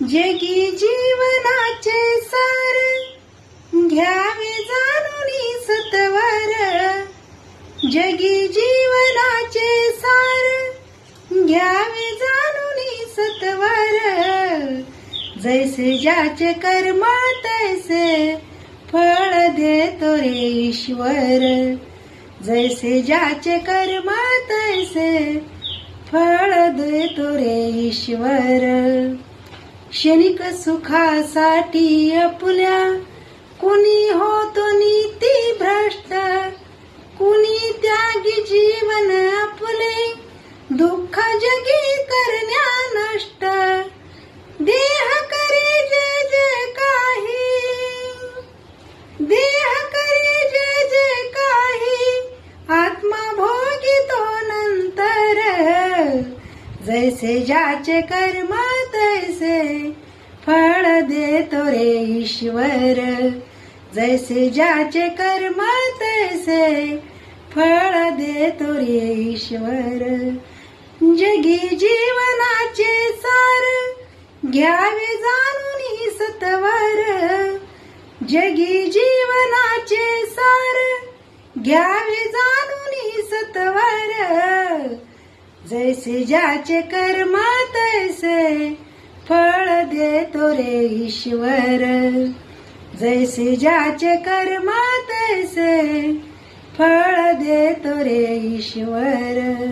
जगी जीवनाचे सार घ्यावे जाणून सत्वर। जगी जीवनाचे सार घ्यावे जाणून सत्वर। जैसे ज्याचे कर्म तैसे फळ देतो रे ईश्वर। जैसे ज्याचे कर्म तैसे फळ देतो रे ईश्वर। क्षणिक सुखासाठी आपुल्या कुणी होतो नीती भ्रष्ट। कुणी त्यागी जीवन आपुले दुःख जगी करण्या नष्ट। देह करे जय जय काही, देह करे जय जय काही, आत्मा भोगितो नंतर। जैसे ज्याचे कर्म तैसे फळ देतो रे ईश्वर। जैसे ज्याचे कर्म तैसे फळ देतो रे ईश्वर। जगी जीवनाचे सार घ्यावे जाणून सत्वर। जगी जीवनाचे सार घ्यावे जाणून सत्वर। जैसे ज्याचे कर्म तैसे फळ देतो रे ईश्वर। जैसे ज्याचे कर्म तैसे फळ देतो रे ईश्वर।